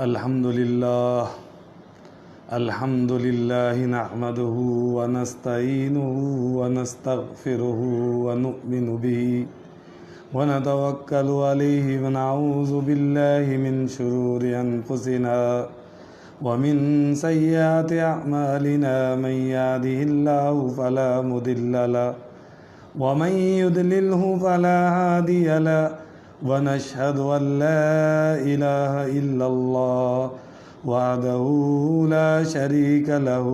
الحمد لله نحمده ونستعينه ونستغفره ونؤمن به ونتوكل عليه ونعوذ بالله من شرور أنفسنا ومن سيئات أعمالنا من يهده الله فلا مضل له ومن يضلله فلا هادي له ونشهد أن لا إله إلا الله وحده لا شريك له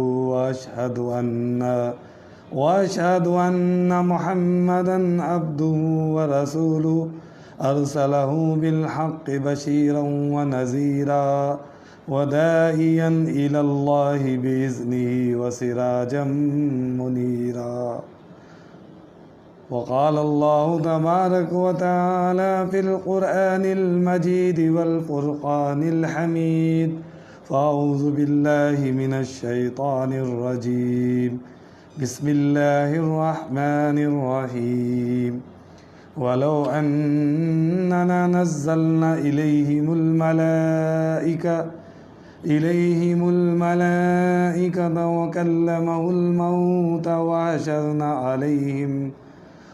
وأشهد أن محمدا عبده ورسوله أرسله بالحق بشيرا ونذيرا وداعيا إلى الله بإذنه وسراجا منيرا. وقال الله تبارك وتعالى في القرآن المجيد والفرقان الحميد: فأعوذ بالله من الشيطان الرجيم. بسم الله الرحمن الرحيم. ولو أننا نزلنا إليهم الملائكة وكلمه الموت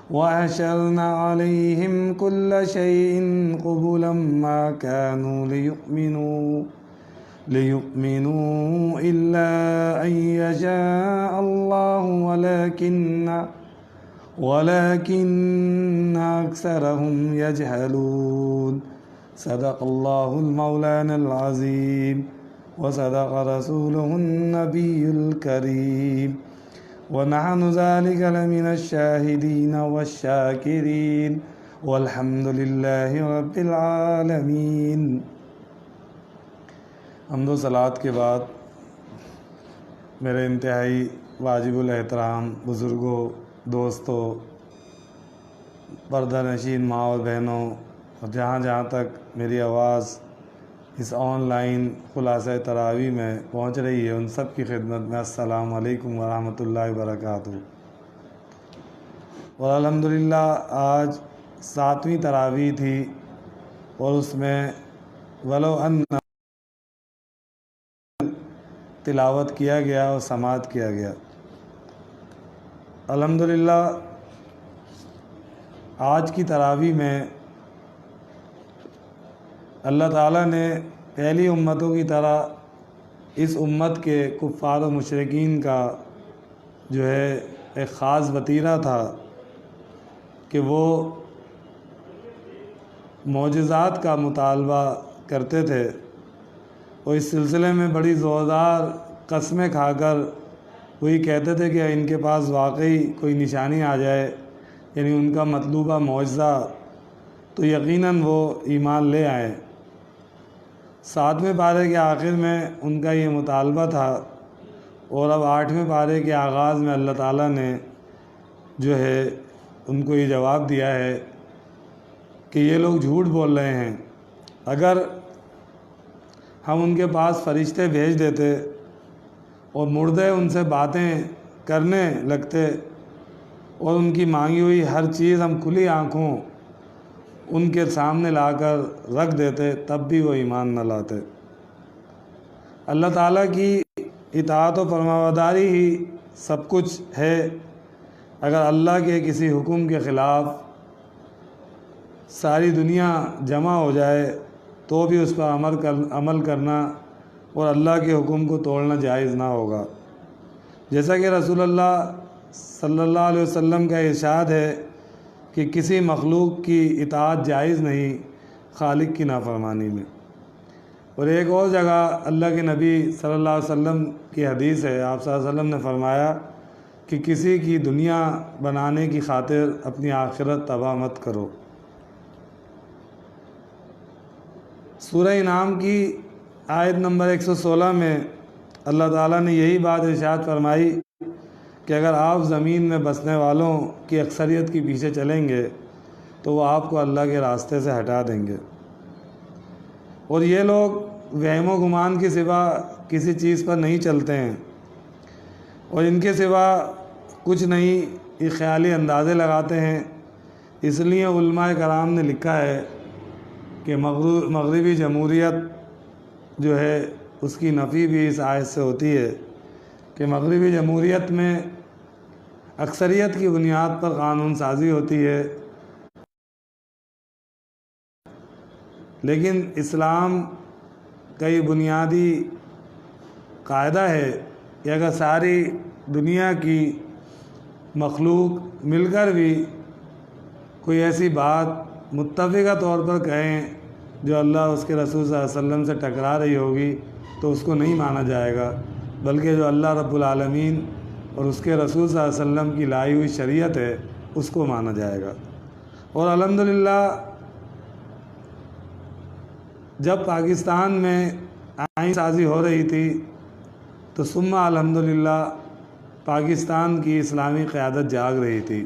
وحشرنا عليهم كل شيء قبلا ما كانوا ليؤمنوا إلا أن يشاء الله ولكن أكثرهم يجهلون. صدق الله المولانا العظيم وصدق رسوله النبي الكريم ونحن ذلك لمن الشاهدين والشاكرين والحمد لله رب العالمين. حمد و صلوات کے بعد میرے انتہائی واجب الاحترام بزرگوں، دوستوں، پردہ نشین ماں اور بہنوں، اور جہاں تک میری آواز اس آن لائن خلاصہ تراویح میں پہنچ رہی ہے، ان سب کی خدمت میں السلام علیکم ورحمۃ اللہ وبرکاتہ. اور الحمدللہ آج 7ویں تراویح تھی اور اس میں ولو ان تلاوت کیا گیا اور سماعت کیا گیا. الحمدللہ آج کی تراویح میں اللہ تعالیٰ نے پہلی امتوں کی طرح اس امت کے کفار و مشرکین کا جو ہے ایک خاص وتیرہ تھا کہ وہ معجزات کا مطالبہ کرتے تھے، اور اس سلسلے میں بڑی زوردار قسمیں کھا کر وہی کہتے تھے کہ ان کے پاس واقعی کوئی نشانی آ جائے، یعنی ان کا مطلوبہ معجزہ، تو یقیناً وہ ایمان لے آئیں. 7ویں پارے کے آخر میں ان کا یہ مطالبہ تھا، اور اب 8ویں پارے کے آغاز میں اللہ تعالیٰ نے جو ہے ان کو یہ جواب دیا ہے کہ یہ لوگ جھوٹ بول رہے ہیں. اگر ہم ان کے پاس فرشتے بھیج دیتے اور مردے ان سے باتیں کرنے لگتے اور ان کی مانگی ہوئی ہر چیز ہم کھلی آنکھوں ان کے سامنے لا کر رکھ دیتے، تب بھی وہ ایمان نہ لاتے. اللہ تعالیٰ کی اطاعت و فرمانبرداری ہی سب کچھ ہے. اگر اللہ کے کسی حکم کے خلاف ساری دنیا جمع ہو جائے تو بھی اس پر عمل کرنا اور اللہ کے حکم کو توڑنا جائز نہ ہوگا. جیسا کہ رسول اللہ صلی اللہ علیہ وسلم کا ارشاد ہے کہ کسی مخلوق کی اطاعت جائز نہیں خالق کی نافرمانی میں. اور ایک اور جگہ اللہ کے نبی صلی اللہ علیہ وسلم کی حدیث ہے، آپ صلی اللہ علیہ وسلم نے فرمایا کہ کسی کی دنیا بنانے کی خاطر اپنی آخرت تباہ مت کرو. سورہ انعام کی آیت نمبر 116 میں اللہ تعالیٰ نے یہی بات ارشاد فرمائی کہ اگر آپ زمین میں بسنے والوں کی اکثریت کے پیچھے چلیں گے تو وہ آپ کو اللہ کے راستے سے ہٹا دیں گے. اور یہ لوگ وہم و گمان کے سوا کسی چیز پر نہیں چلتے ہیں، اور ان کے سوا کچھ نہیں، یہ خیالی اندازے لگاتے ہیں. اس لیے علماء کرام نے لکھا ہے کہ مغربی جمہوریت جو ہے اس کی نفی بھی اس آیت سے ہوتی ہے کہ مغربی جمہوریت میں اکثریت کی بنیاد پر قانون سازی ہوتی ہے، لیکن اسلام کا یہ بنیادی قاعدہ ہے کہ اگر ساری دنیا کی مخلوق مل کر بھی کوئی ایسی بات متفقہ طور پر کہیں جو اللہ اس کے رسول صلی اللہ علیہ وسلم سے ٹکرا رہی ہوگی تو اس کو نہیں مانا جائے گا، بلکہ جو اللہ رب العالمین اور اس کے رسول صلی اللہ علیہ وسلم کی لائی ہوئی شریعت ہے اس کو مانا جائے گا۔ اور الحمدللہ جب پاکستان میں آئین سازی ہو رہی تھی تو ثم الحمدللہ پاکستان کی اسلامی قیادت جاگ رہی تھی۔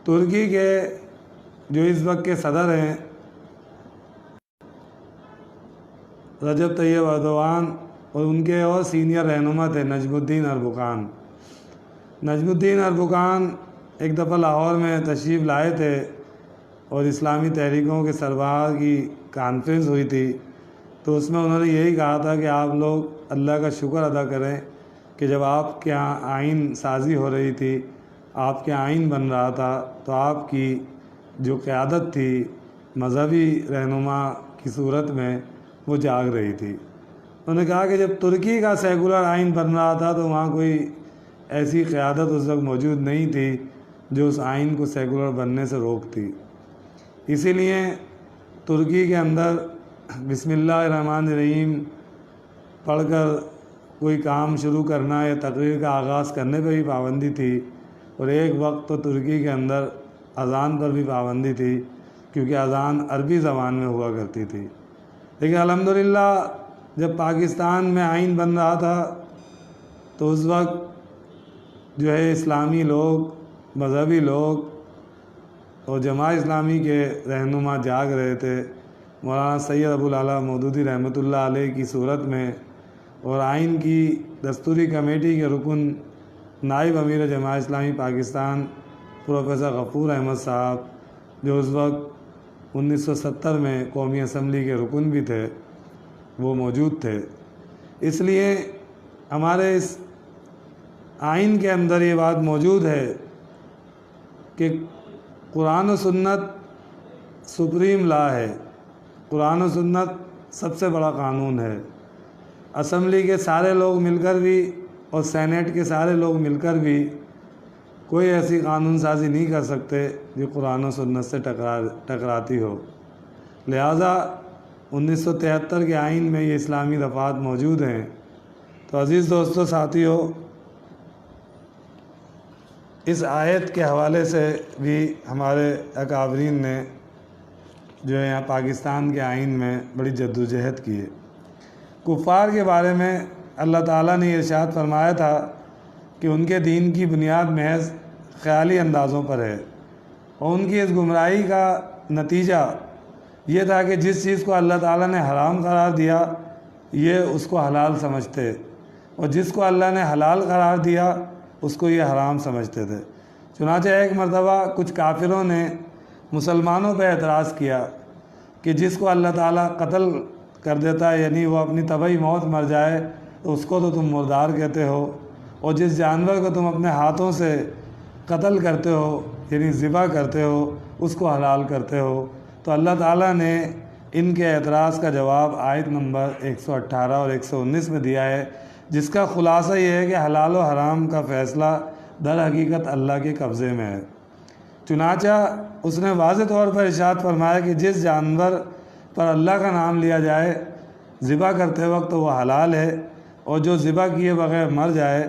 ترکی کے جو اس وقت کے صدر ہیں رجب طیب ایردوان، اور ان کے اور سینئر رہنما تھے نجم الدین اربکان۔ نجم الدین اربکان ایک دفعہ لاہور میں تشریف لائے تھے اور اسلامی تحریکوں کے سربراہ کی کانفرنس ہوئی تھی، تو اس میں انہوں نے یہی کہا تھا کہ آپ لوگ اللہ کا شکر ادا کریں کہ جب آپ کے یہاں آئین سازی ہو رہی تھی، آپ کے آئین بن رہا تھا، تو آپ کی جو قیادت تھی مذہبی رہنما کی صورت میں وہ جاگ رہی تھی۔ انہوں نے کہا کہ جب ترکی کا سیکولر آئین بن رہا تھا تو وہاں کوئی ایسی قیادت اس وقت موجود نہیں تھی جو اس آئین کو سیکولر بننے سے روکتی۔ اسی لیے ترکی کے اندر بسم اللہ الرحمن الرحیم پڑھ کر کوئی کام شروع کرنا یا تقریر کا آغاز کرنے پہ بھی پابندی تھی، اور ایک وقت تو ترکی کے اندر اذان پر بھی پابندی تھی کیونکہ اذان عربی زبان میں ہوا کرتی تھی۔ لیکن الحمدللہ جب پاکستان میں آئین بن رہا تھا تو اس وقت جو ہے اسلامی لوگ، مذہبی لوگ اور جماعت اسلامی کے رہنما جاگ رہے تھے، مولانا سید ابوالعلا مودودی رحمۃ اللہ علیہ کی صورت میں، اور آئین کی دستوری کمیٹی کے رکن نائب امیر جماعت اسلامی پاکستان پروفیسر غفور احمد صاحب، جو اس وقت 1970 میں قومی اسمبلی کے رکن بھی تھے، وہ موجود تھے۔ اس لیے ہمارے اس آئین کے اندر یہ بات موجود ہے کہ قرآن و سنت سپریم لا ہے، قرآن و سنت سب سے بڑا قانون ہے۔ اسمبلی کے سارے لوگ مل کر بھی اور سینیٹ کے سارے لوگ مل کر بھی کوئی ایسی قانون سازی نہیں کر سکتے جو قرآن و سنت سے ٹکراتی ہو۔ لہٰذا 1973 کے آئین میں یہ اسلامی دفعات موجود ہیں۔ تو عزیز دوستو، ساتھیو، اس آیت کے حوالے سے بھی ہمارے اکابرین نے جو ہے یہاں پاکستان کے آئین میں بڑی جدوجہد کی ہے۔ کفار کے بارے میں اللہ تعالیٰ نے ارشاد فرمایا تھا کہ ان کے دین کی بنیاد محض خیالی اندازوں پر ہے، اور ان کی اس گمراہی کا نتیجہ یہ تھا کہ جس چیز کو اللہ تعالیٰ نے حرام قرار دیا یہ اس کو حلال سمجھتے، اور جس کو اللہ نے حلال قرار دیا اس کو یہ حرام سمجھتے تھے۔ چنانچہ ایک مرتبہ کچھ کافروں نے مسلمانوں پہ اعتراض کیا کہ جس کو اللہ تعالیٰ قتل کر دیتا ہے، یعنی وہ اپنی طبعی موت مر جائے، تو اس کو تو تم مردار کہتے ہو، اور جس جانور کو تم اپنے ہاتھوں سے قتل کرتے ہو یعنی ذبح کرتے ہو اس کو حلال کرتے ہو۔ تو اللہ تعالیٰ نے ان کے اعتراض کا جواب آیت نمبر 118 اور 119 میں دیا ہے، جس کا خلاصہ یہ ہے کہ حلال و حرام کا فیصلہ در حقیقت اللہ کے قبضے میں ہے۔ چنانچہ اس نے واضح طور پر ارشاد فرمایا کہ جس جانور پر اللہ کا نام لیا جائے ذبح کرتے وقت تو وہ حلال ہے، اور جو ذبح کیے بغیر مر جائے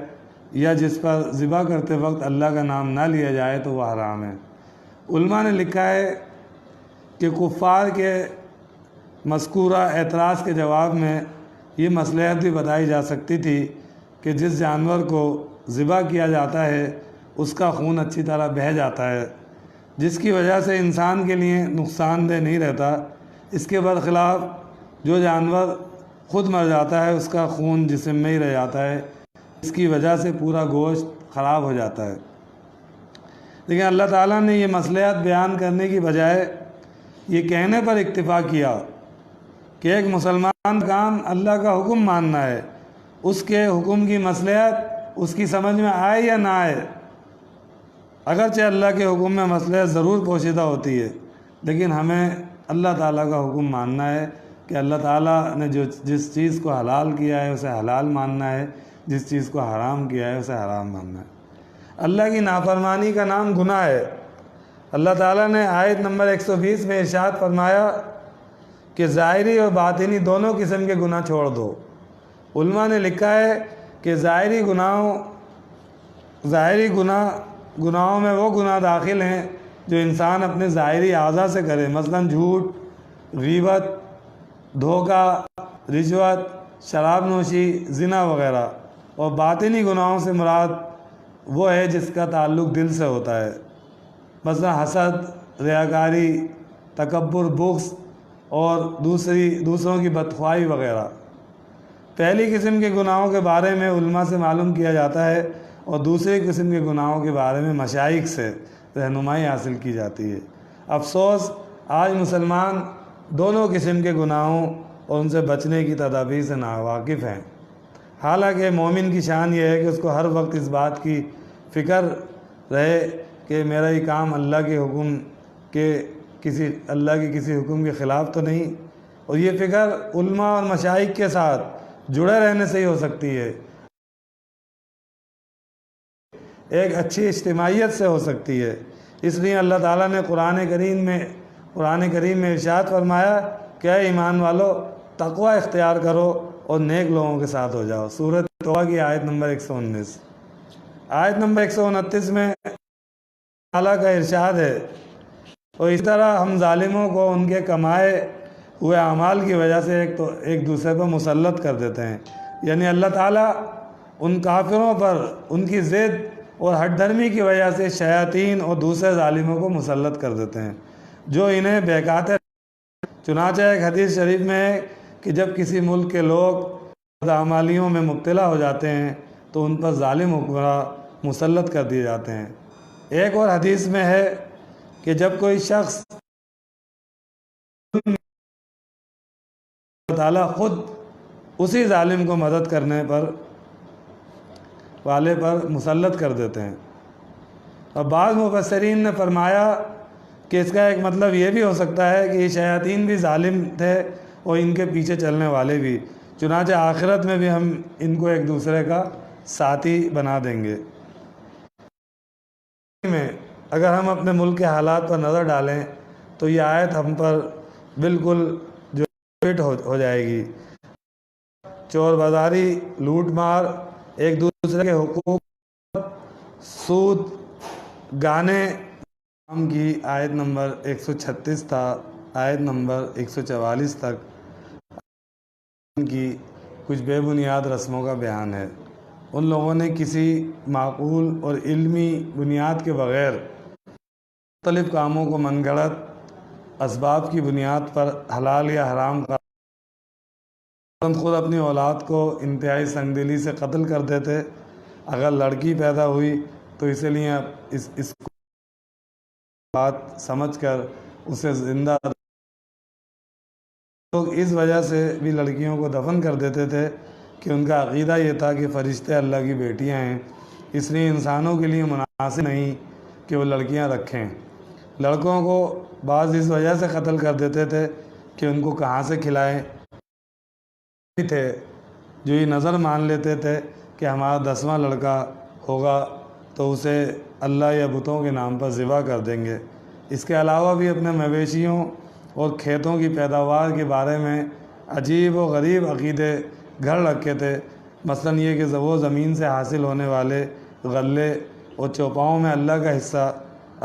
یا جس پر ذبح کرتے وقت اللہ کا نام نہ لیا جائے تو وہ حرام ہے۔ علماء نے لکھا ہے کہ کفار کے مذکورہ اعتراض کے جواب میں یہ مصلحت بھی بتائی جا سکتی تھی کہ جس جانور کو ذبح کیا جاتا ہے اس کا خون اچھی طرح بہہ جاتا ہے، جس کی وجہ سے انسان کے لیے نقصان دہ نہیں رہتا۔ اس کے برخلاف جو جانور خود مر جاتا ہے اس کا خون جسم میں ہی رہ جاتا ہے، اس کی وجہ سے پورا گوشت خراب ہو جاتا ہے۔ لیکن اللہ تعالیٰ نے یہ مصلحت بیان کرنے کی بجائے یہ کہنے پر اکتفا کیا کہ ایک مسلمان کا کام اللہ کا حکم ماننا ہے، اس کے حکم کی مصلحت اس کی سمجھ میں آئے یا نہ آئے، اگرچہ اللہ کے حکم میں مصلحت ضرور پوشیدہ ہوتی ہے، لیکن ہمیں اللہ تعالیٰ کا حکم ماننا ہے کہ اللہ تعالیٰ نے جس چیز کو حلال کیا ہے اسے حلال ماننا ہے، جس چیز کو حرام کیا ہے اسے حرام ماننا ہے۔ اللہ کی نافرمانی کا نام گناہ ہے۔ اللہ تعالیٰ نے آیت نمبر 120 میں ارشاد فرمایا کہ ظاہری اور باطنی دونوں قسم کے گناہ چھوڑ دو۔ علماء نے لکھا ہے کہ ظاہری گناہوں میں وہ گناہ داخل ہیں جو انسان اپنے ظاہری اعضاء سے کرے، مثلا جھوٹ، غیبت، دھوکہ، رشوت، شراب نوشی، زنا وغیرہ، اور باطنی گناہوں سے مراد وہ ہے جس کا تعلق دل سے ہوتا ہے، مثلا حسد، ریاکاری، تکبر، بغض اور دوسروں کی بدخواہی وغیرہ۔ پہلی قسم کے گناہوں کے بارے میں علماء سے معلوم کیا جاتا ہے اور دوسری قسم کے گناہوں کے بارے میں مشائخ سے رہنمائی حاصل کی جاتی ہے۔ افسوس آج مسلمان دونوں قسم کے گناہوں اور ان سے بچنے کی تدابیر سے ناواقف ہیں، حالانکہ مومن کی شان یہ ہے کہ اس کو ہر وقت اس بات کی فکر رہے کہ میرا یہ کام اللہ کے کسی حکم کے خلاف تو نہیں، اور یہ فکر علماء اور مشائخ کے ساتھ جڑے رہنے سے ہی ہو سکتی ہے، ایک اچھی اجتماعیت سے ہو سکتی ہے۔ اس لیے اللہ تعالیٰ نے قرآن کریم میں ارشاد فرمایا کہ اے ایمان والو تقوی اختیار کرو اور نیک لوگوں کے ساتھ ہو جاؤ۔ سورۃ توبہ کی آیت نمبر 119۔ آیت نمبر 129 میں اللہ کا ارشاد ہے، اور اس طرح ہم ظالموں کو ان کے کمائے ہوئے اعمال کی وجہ سے ایک دوسرے پر مسلط کر دیتے ہیں، یعنی اللہ تعالیٰ ان کافروں پر ان کی ضد اور ہٹ دھرمی کی وجہ سے شیاطین اور دوسرے ظالموں کو مسلط کر دیتے ہیں جو انہیں بہکاتے۔ چنانچہ ایک حدیث شریف میں ہے کہ جب کسی ملک کے لوگ بدعمالیوں میں مبتلا ہو جاتے ہیں تو ان پر ظالم حکمراں مسلط کر دیے جاتے ہیں۔ ایک اور حدیث میں ہے کہ جب کوئی شخص اللہ تعالیٰ خود اسی ظالم کو مدد کرنے والے پر مسلط کر دیتے ہیں۔ اور بعض مفسرین نے فرمایا کہ اس کا ایک مطلب یہ بھی ہو سکتا ہے کہ یہ شیاطین بھی ظالم تھے اور ان کے پیچھے چلنے والے بھی، چنانچہ آخرت میں بھی ہم ان کو ایک دوسرے کا ساتھی بنا دیں گے۔ اگر ہم اپنے ملک کے حالات پر نظر ڈالیں تو یہ آیت ہم پر بالکل جو فٹ ہو جائے گی۔ چور بازاری، لوٹ مار، ایک دوسرے کے حقوق، سود، گانے کی آیت نمبر 136 تھا آیت نمبر 144 تک کی کچھ بے بنیاد رسموں کا بیان ہے۔ ان لوگوں نے کسی معقول اور علمی بنیاد کے بغیر مختلف کاموں کو من گھڑت اسباب کی بنیاد پر حلال یا حرام کا خود اپنی اولاد کو انتہائی سنگدلی سے قتل کر دیتے۔ اگر لڑکی پیدا ہوئی تو اسی لیے اس بات سمجھ کر اسے زندہ لوگ اس وجہ سے بھی لڑکیوں کو دفن کر دیتے تھے کہ ان کا عقیدہ یہ تھا کہ فرشتے اللہ کی بیٹیاں ہیں، اس لیے انسانوں کے لیے مناسب نہیں کہ وہ لڑکیاں رکھیں۔ لڑکوں کو بعض اس وجہ سے قتل کر دیتے تھے کہ ان کو کہاں سے کھلائیں تھے، جو یہ نظر مان لیتے تھے کہ ہمارا 10واں لڑکا ہوگا تو اسے اللہ یا بتوں کے نام پر ذبح کر دیں گے۔ اس کے علاوہ بھی اپنے مویشیوں اور کھیتوں کی پیداوار کے بارے میں عجیب و غریب عقیدے گھڑ رکھے تھے، مثلا یہ کہ وہ زمین سے حاصل ہونے والے غلے اور چوپاؤں میں اللہ کا حصہ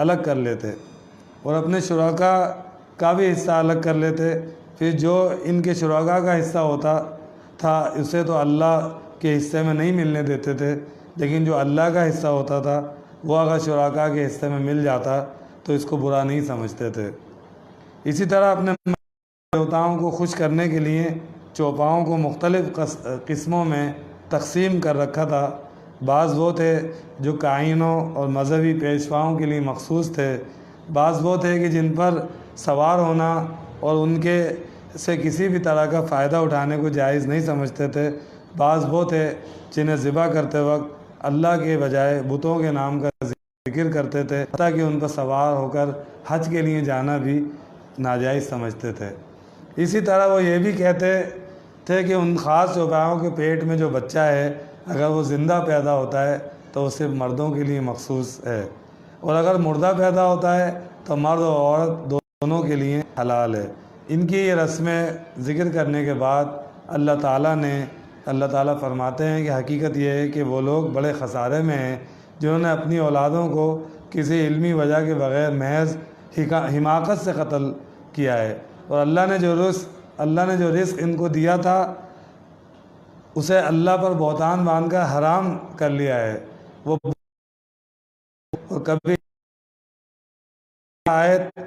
الگ کر لیتے اور اپنے شرکاء کا بھی حصہ الگ کر لیتے، پھر جو ان کے شرکاء کا حصہ ہوتا تھا اسے تو اللہ کے حصے میں نہیں ملنے دیتے تھے، لیکن جو اللہ کا حصہ ہوتا تھا وہ اگر شرکاء کے حصے میں مل جاتا تو اس کو برا نہیں سمجھتے تھے۔ اسی طرح اپنے دیوتاؤں کو خوش کرنے کے لیے چوپاؤں کو مختلف قسموں میں تقسیم کر رکھا تھا۔ بعض وہ تھے جو کاہنوں اور مذہبی پیشواؤں کے لیے مخصوص تھے، بعض وہ تھے کہ جن پر سوار ہونا اور ان کے سے کسی بھی طرح کا فائدہ اٹھانے کو جائز نہیں سمجھتے تھے۔ بعض وہ تھے جنہیں ذبح کرتے وقت اللہ کے بجائے بتوں کے نام کا ذکر کرتے تھے، حتیٰ کہ ان پر سوار ہو کر حج کے لیے جانا بھی ناجائز سمجھتے تھے۔ اسی طرح وہ یہ بھی کہتے تھے کہ ان خاص چوپایوں کے پیٹ میں جو بچہ ہے اگر وہ زندہ پیدا ہوتا ہے تو وہ صرف مردوں کے لیے مخصوص ہے، اور اگر مردہ پیدا ہوتا ہے تو مرد اور عورت دونوں کے لیے حلال ہے۔ ان کی یہ رسمیں ذکر کرنے کے بعد اللہ تعالیٰ فرماتے ہیں کہ حقیقت یہ ہے کہ وہ لوگ بڑے خسارے میں ہیں جنہوں نے اپنی اولادوں کو کسی علمی وجہ کے بغیر محض حماقت سے قتل کیا ہے، اور اللہ نے جو رزق ان کو دیا تھا اسے اللہ پر بہتان باندھ کر حرام کر لیا ہے۔ وہ اور کبھی آیت